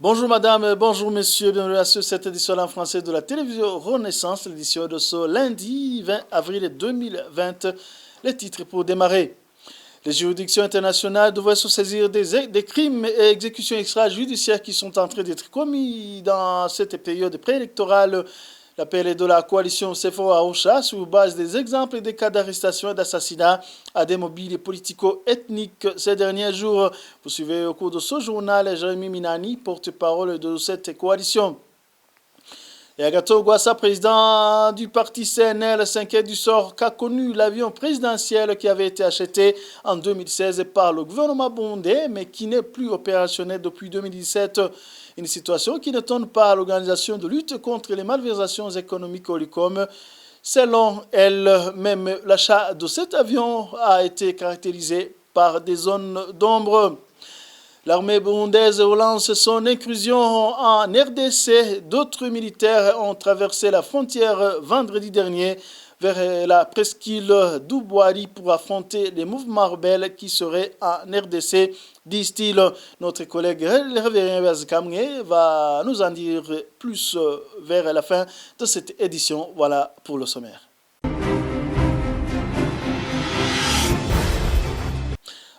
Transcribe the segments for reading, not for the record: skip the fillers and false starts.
Bonjour madame, bonjour messieurs, bienvenue à cette édition en français de la télévision Renaissance, l'édition de ce lundi 20 avril 2020. Les titres pour démarrer. Les juridictions internationales devraient se saisir des crimes et exécutions extrajudiciaires qui sont en train d'être commis dans cette période préélectorale. L'appel est de la coalition CFO-AOCHA sur base des exemples et des cas d'arrestation et d'assassinat à des mobiles politico-ethniques ces derniers jours. Vous suivez au cours de ce journal Jérémy Minani, porte-parole de cette coalition. Et Agathon Rwasa, président du parti CNL, s'inquiète du sort qu'a connu l'avion présidentiel qui avait été acheté en 2016 par le gouvernement burundais, mais qui n'est plus opérationnel depuis 2017. Une situation qui n'étonne pas l'organisation de lutte contre les malversations économiques Olicom. Selon elle, même l'achat de cet avion a été caractérisé par des zones d'ombre. L'armée burundaise relance son incursion en RDC. D'autres militaires ont traversé la frontière vendredi dernier vers la presqu'île d'Ubwari pour affronter les mouvements rebelles qui seraient en RDC, disent-ils. Notre collègue Révérien Bazkamé va nous en dire plus vers la fin de cette édition. Voilà pour le sommaire.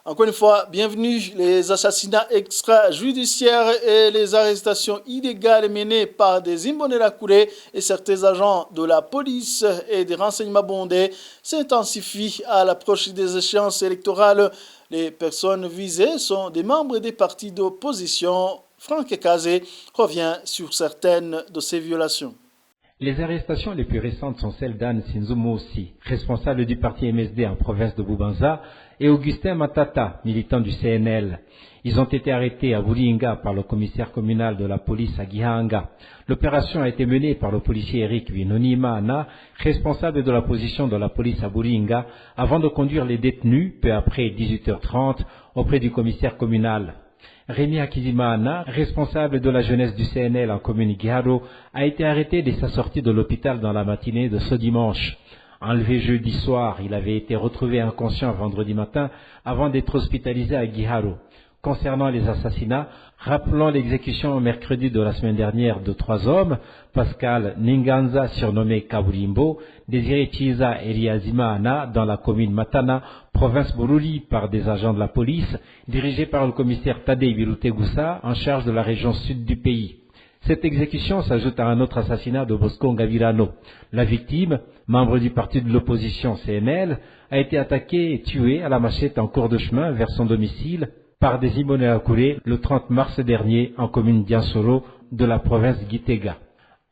Encore une fois, bienvenue. Les assassinats extrajudiciaires et les arrestations illégales menées par des Imbonerakure et certains agents de la police et des renseignements burundais s'intensifient à l'approche des échéances électorales. Les personnes visées sont des membres des partis d'opposition. Franck Ekazé revient sur certaines de ces violations. Les arrestations les plus récentes sont celles d'Anne Sinzumousi, responsable du parti MSD en province de Bubanza, et Augustin Matata, militant du CNL. Ils ont été arrêtés à Buringa par le commissaire communal de la police à Gihanga. L'opération a été menée par le policier Eric Vinonimana, responsable de la position de la police à Buringa, avant de conduire les détenus, peu après 18h30, auprès du commissaire communal. Rémi Hakizimana, responsable de la jeunesse du CNL en commune Giharo, a été arrêté dès sa sortie de l'hôpital dans la matinée de ce dimanche. Enlevé jeudi soir, il avait été retrouvé inconscient vendredi matin avant d'être hospitalisé à Giharo. Concernant les assassinats, rappelons l'exécution mercredi de la semaine dernière de 3 hommes, Pascal Ninganza surnommé Kaburimbo, Désiré Chiza Eliazimana dans la commune Matana, province Bururi par des agents de la police, dirigés par le commissaire Tadei Birutegusa en charge de la région sud du pays. Cette exécution s'ajoute à un autre assassinat de Bosco Ngavirano. La victime, membre du parti de l'opposition CNL, a été attaquée et tuée à la machette en cours de chemin vers son domicile par des Imbonerakure le 30 mars dernier en commune d'Iansoro de la province Gitega.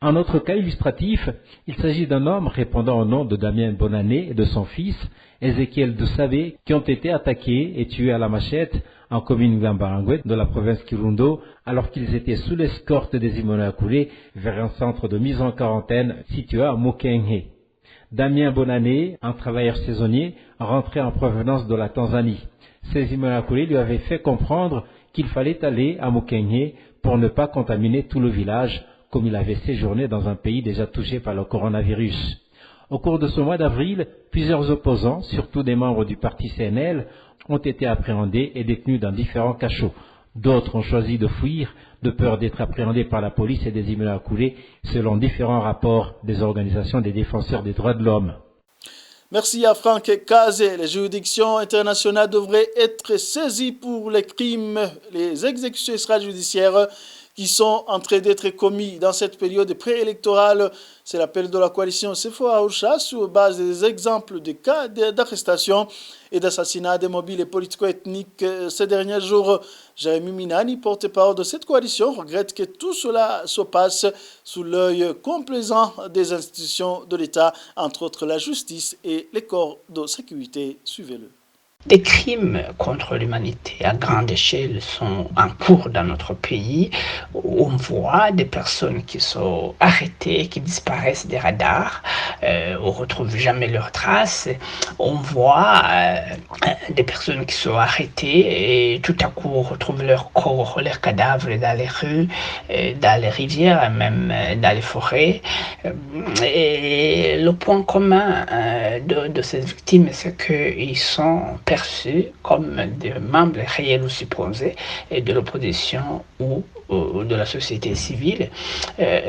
En autre cas illustratif, il s'agit d'un homme répondant au nom de Damien Bonané et de son fils, Ézéchiel Doussabé, qui ont été attaqués et tués à la machette en commune Gambarangwe de la province Kirundo, alors qu'ils étaient sous l'escorte des Imbonerakure vers un centre de mise en quarantaine situé à Mukenge. Damien Bonané, un travailleur saisonnier, rentré en provenance de la Tanzanie. Ces Imbonerakure lui avaient fait comprendre qu'il fallait aller à Mukenge pour ne pas contaminer tout le village, comme il avait séjourné dans un pays déjà touché par le coronavirus. Au cours de ce mois d'avril, plusieurs opposants, surtout des membres du parti CNL, ont été appréhendés et détenus dans différents cachots. D'autres ont choisi de fuir, de peur d'être appréhendés par la police et des Imbonerakure, selon différents rapports des organisations des défenseurs des droits de l'homme. Merci à Franck Kazé. Les juridictions internationales devraient être saisies pour les crimes, les exécutions extrajudiciaires qui sont en train d'être commis dans cette période préélectorale. C'est l'appel de la coalition CFO-AOCHA sur base des exemples de cas d'arrestation et d'assassinat des mobiles et politico-ethniques ces derniers jours. Jérémy Minani, porte-parole de cette coalition, regrette que tout cela se passe sous l'œil complaisant des institutions de l'État, entre autres la justice et les corps de sécurité. Suivez-le. Des crimes contre l'humanité à grande échelle sont en cours dans notre pays. On voit des personnes qui sont arrêtées, qui disparaissent des radars. On ne retrouve jamais leurs traces. On voit des personnes qui sont arrêtées et tout à coup on retrouve leurs corps, leurs cadavres dans les rues, dans les rivières, même dans les forêts. Et le point commun de ces victimes, c'est qu'ils sont perçus comme des membres réels ou supposés de l'opposition ou de la société civile.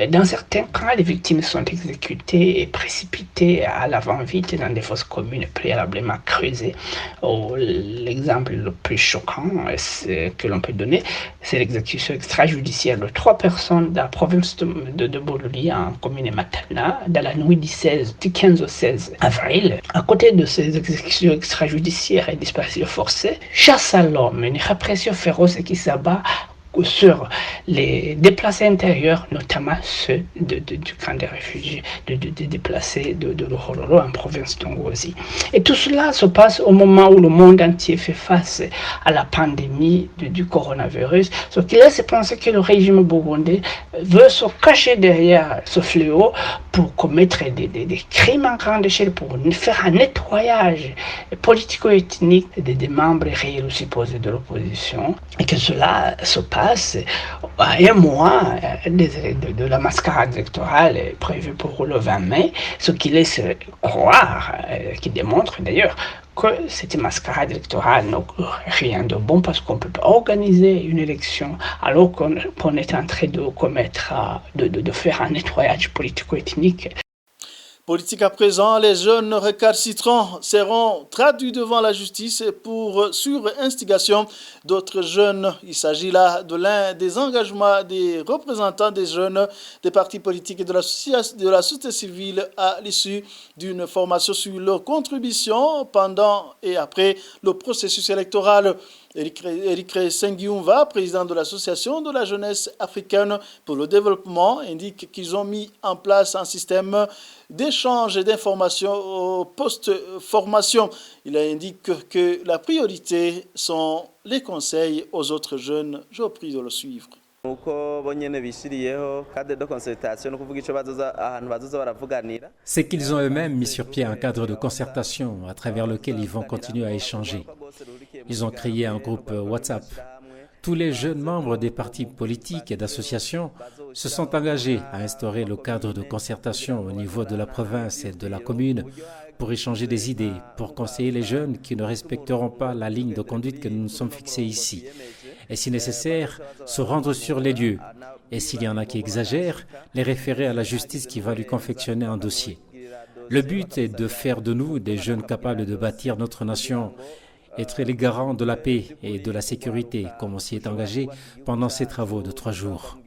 Dans certains cas, les victimes sont exécutées et précipitées à l'avant-vite dans des fosses communes préalablement creusées. L'exemple le plus choquant que l'on peut donner, c'est l'exécution extrajudiciaire de 3 personnes dans la province de Bolivie, en commune Matana, dans la nuit du 15 au 16 avril. À côté de ces exécutions extrajudiciaires et disparitions forcées, chasse à l'homme, une répression féroce qui s'abat sur les déplacés intérieurs, notamment ceux du camp des réfugiés, des déplacés de Lohororo en province d'Ongozi. Et tout cela se passe au moment où le monde entier fait face à la pandémie du coronavirus, ce qui laisse penser que le régime burundais veut se cacher derrière ce fléau pour commettre des crimes en grande échelle, pour faire un nettoyage politico-ethnique des membres réels ou supposés de l'opposition, et que cela se passe à un mois de la mascarade électorale prévue pour le 20 mai, ce qui laisse croire, qui démontre d'ailleurs que cette mascarade électorale n'a rien de bon, parce qu'on ne peut pas organiser une élection alors qu'on est en train de commettre, de faire un nettoyage politico-ethnique. Politique à présent, les jeunes récalcitrants seront traduits devant la justice sur instigation d'autres jeunes. Il s'agit là de l'un des engagements des représentants des jeunes, des partis politiques et de la société civile à l'issue d'une formation sur leur contribution pendant et après le processus électoral. Eric Sengiumva, président de l'association de la jeunesse africaine pour le développement, indique qu'ils ont mis en place un système d'échange d'informations post-formation. Il indique que la priorité sont les conseils aux autres jeunes. Je vous prie de le suivre. C'est qu'ils ont eux-mêmes mis sur pied un cadre de concertation à travers lequel ils vont continuer à échanger. Ils ont créé un groupe WhatsApp. Tous les jeunes membres des partis politiques et d'associations se sont engagés à instaurer le cadre de concertation au niveau de la province et de la commune pour échanger des idées, pour conseiller les jeunes qui ne respecteront pas la ligne de conduite que nous nous sommes fixés ici. Et si nécessaire, se rendre sur les lieux. Et s'il y en a qui exagèrent, les référer à la justice qui va lui confectionner un dossier. Le but est de faire de nous des jeunes capables de bâtir notre nation, être les garants de la paix et de la sécurité, comme on s'y est engagé pendant ces travaux de 3 jours.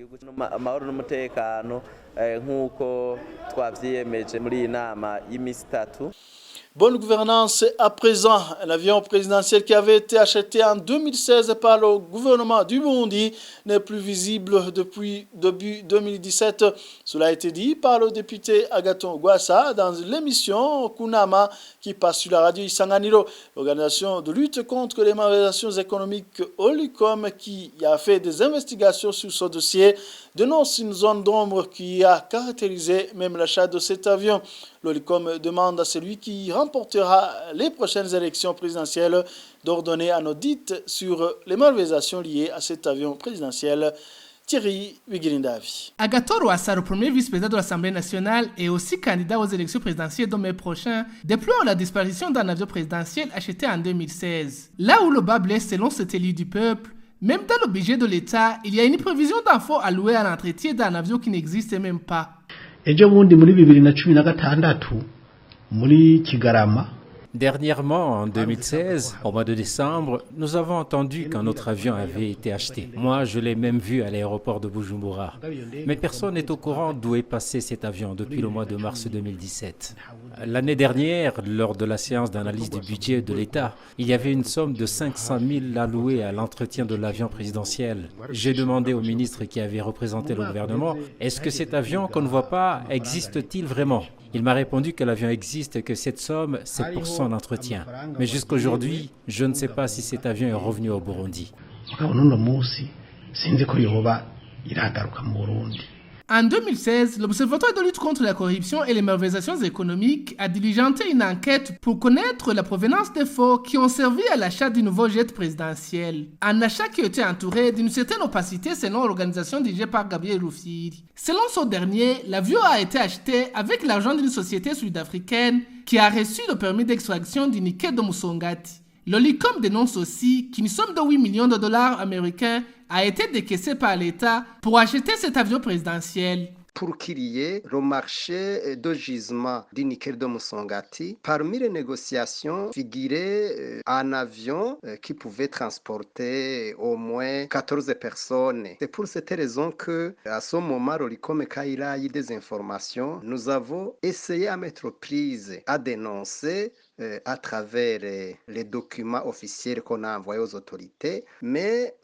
Bonne gouvernance à présent. L'avion présidentiel qui avait été acheté en 2016 par le gouvernement du Burundi n'est plus visible depuis début 2017. Cela a été dit par le député Agathon Rwasa dans l'émission Kunama qui passe sur la radio Isanganiro. L'organisation de lutte contre les malversations économiques Olicom, qui a fait des investigations sur ce dossier, dénonce une zone d'ombre qui a caractérisé même l'achat de cet avion. L'Olicom demande à celui qui remportera les prochaines élections présidentielles d'ordonner un audit sur les malversations liées à cet avion présidentiel. Thierry Wigirindavi. Agathon Rwasa, le premier vice-président de l'Assemblée nationale et aussi candidat aux élections présidentielles de mai prochain, déplore la disparition d'un avion présidentiel acheté en 2016. Là où le bas blesse selon cet élu du peuple, même dans le budget de l'État, il y a une prévision d'un fonds alloué à l'entretien d'un avion qui n'existe même pas. Dernièrement, en 2016, au mois de décembre, nous avons entendu qu'un autre avion avait été acheté. Moi, je l'ai même vu à l'aéroport de Bujumbura. Mais personne n'est au courant d'où est passé cet avion depuis le mois de mars 2017. L'année dernière, lors de la séance d'analyse du budget de l'État, il y avait une somme de 500 000 allouée à l'entretien de l'avion présidentiel. J'ai demandé au ministre qui avait représenté le gouvernement, est-ce que cet avion qu'on ne voit pas existe-t-il vraiment ? Il m'a répondu que l'avion existe et que cette somme, c'est pour son entretien. Mais jusqu'aujourd'hui, je ne sais pas si cet avion est revenu au Burundi. En 2016, l'Observatoire de lutte contre la corruption et les malversations économiques a diligenté une enquête pour connaître la provenance des fonds qui ont servi à l'achat du nouveau jet présidentiel. Un achat qui était entouré d'une certaine opacité selon l'organisation dirigée par Gabriel Rufyiri. Selon ce dernier, l'avion a été acheté avec l'argent d'une société sud-africaine qui a reçu le permis d'extraction du Niké de Musongati. L'Olicom dénonce aussi qu'une somme de 8 millions de dollars américains a été décaissée par l'État pour acheter cet avion présidentiel. Pour qu'il y ait le marché de gisement du nickel de Musongati, parmi les négociations figurait un avion qui pouvait transporter au moins 14 personnes. C'est pour cette raison que, à ce moment, l'Olicom Kaila a eu des informations. Nous avons essayé à mettre prise à dénoncer à travers les documents officiels qu'on a envoyés aux autorités. Mais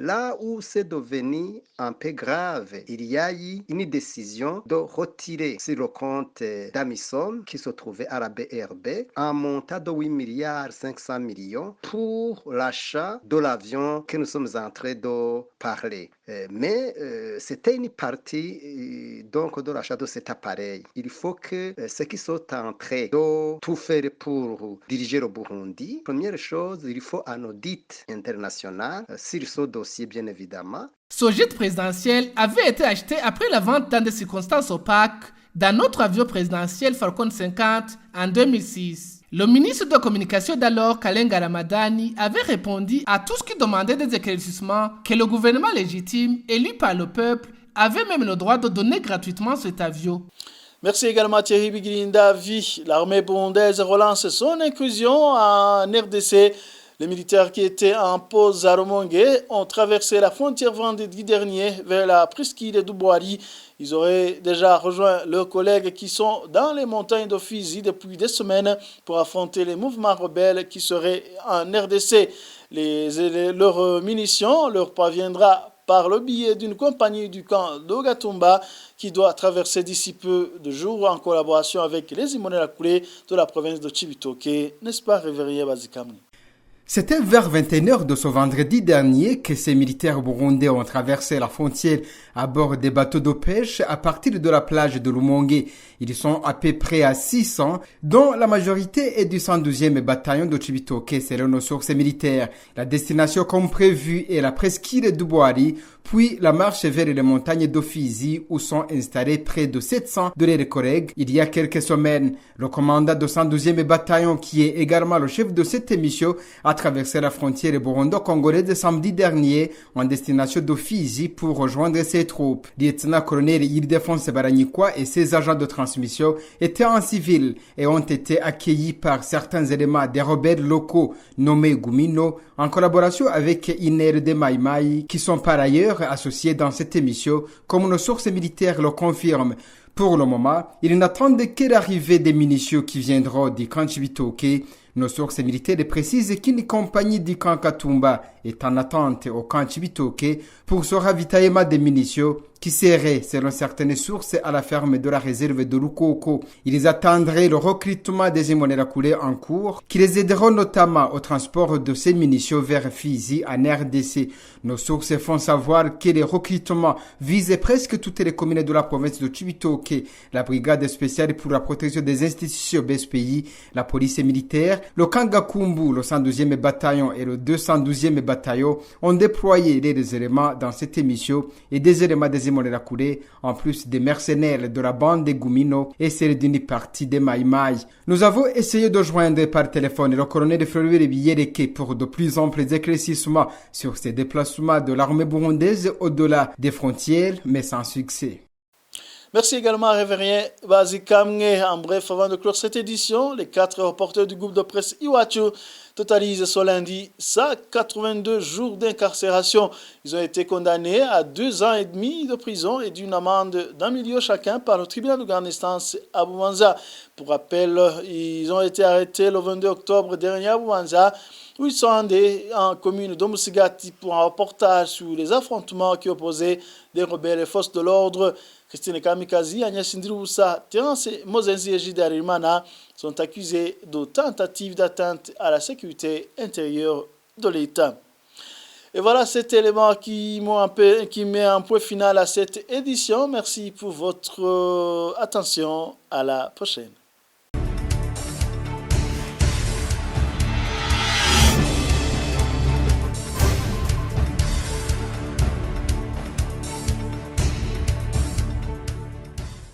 là où c'est devenu un peu grave, il y a eu une décision de retirer sur le compte d'Amisom qui se trouvait à la BRB un montant de 8 milliards 500 millions pour l'achat de l'avion que nous sommes en train de parler. Mais c'était une partie donc de l'achat de cet appareil. Il faut que ceux qui sont en train de tout faire pour diriger le Burundi, première chose, il faut un audit international sur ce dossier, bien évidemment. Ce jet présidentiel avait été acheté après la vente dans des circonstances opaques d'un autre avion présidentiel Falcon 50 en 2006. Le ministre de la Communication d'alors, Kalenga Ramadani, avait répondu à tout ce qui demandait des éclaircissements que le gouvernement légitime, élu par le peuple, avait même le droit de donner gratuitement cet avion. Merci également Thierry Bigilindavi. L'armée burundaise relance son incursion en RDC. Les militaires qui étaient en pause à Rumonge ont traversé la frontière vendredi dernier vers la presqu'île de Douboari. Ils auraient déjà rejoint leurs collègues qui sont dans les montagnes de Fizi depuis des semaines pour affronter les mouvements rebelles qui seraient en RDC. Leurs munitions leur parviendra par le biais d'une compagnie du camp d'Ogatumba qui doit traverser d'ici peu de jours en collaboration avec les Imbonerakure de la province de Cibitoke, n'est-ce pas, Révérien Bazikamni? C'était vers 21h de ce vendredi dernier que ces militaires burundais ont traversé la frontière à bord des bateaux de pêche à partir de la plage de Rumonge. Ils sont à peu près à 600, dont la majorité est du 112e bataillon de Cibitoke selon nos sources militaires. La destination comme prévu est la presqu'île de Douboari, puis la marche vers les montagnes d'Ofizi où sont installés près de 700 de leurs collègues il y a quelques semaines. Le commandant du 112e bataillon, qui est également le chef de cette mission, a traversé la frontière burundo-congolaise samedi dernier en destination d'Ofizi pour rejoindre ses troupes. Lieutenant-colonel Ildefonse Baranyikwa et ses agents de transmission étaient en civil et ont été accueillis par certains éléments des rebelles locaux nommés Gumino en collaboration avec Iner de Maïmaï qui sont par ailleurs associés dans cette émission, comme nos sources militaires le confirment. Pour le moment, ils n'attendent que l'arrivée des munitions qui viendront du camp Cibitoke. Nos sources militaires précisent qu'une compagnie du camp Katumba est en attente au camp Cibitoke pour ce ravitaillement des munitions qui serait, selon certaines sources, à la ferme de la réserve de Lukoko. Ils attendraient le recrutement des Imbonerakure en cours, qui les aideront notamment au transport de ces munitions vers Fizi en RDC. Nos sources font savoir que les recrutements visent presque toutes les communes de la province de Cibitoke. La brigade spéciale pour la protection des institutions BSPI, la police militaire, le Kangakumbu, le 112e bataillon et le 212e bataillon ont déployé les éléments dans cette émission et des éléments des Imbonerakure, en plus des mercenaires de la bande des Gumino et celle d'une partie des Maïmaï. Nous avons essayé de joindre par téléphone le colonel Fleury Biyereke pour de plus amples éclaircissements sur ces déplacements de l'armée burundaise au-delà des frontières, mais sans succès. Merci également, Révérien Bazikamne. En bref, avant de clore cette édition, les 4 reporters du groupe de presse Iwachu totalisent ce lundi 182 jours d'incarcération. Ils ont été condamnés à 2 ans et demi de prison et d'une amende d'1 million chacun par le tribunal de grande instance à Bubanza. Pour rappel, ils ont été arrêtés le 22 octobre dernier à Bubanza, où ils sont allés en commune d'Omusigati pour un reportage sur les affrontements qui opposaient des rebelles et forces de l'ordre. Christine Kamikazi, Agnès Ndiroussa, Terence Mozenzi et Gide Arimana sont accusés de tentative d'atteinte à la sécurité intérieure de l'État. Et voilà cet élément qui met un point final à cette édition. Merci pour votre attention. À la prochaine.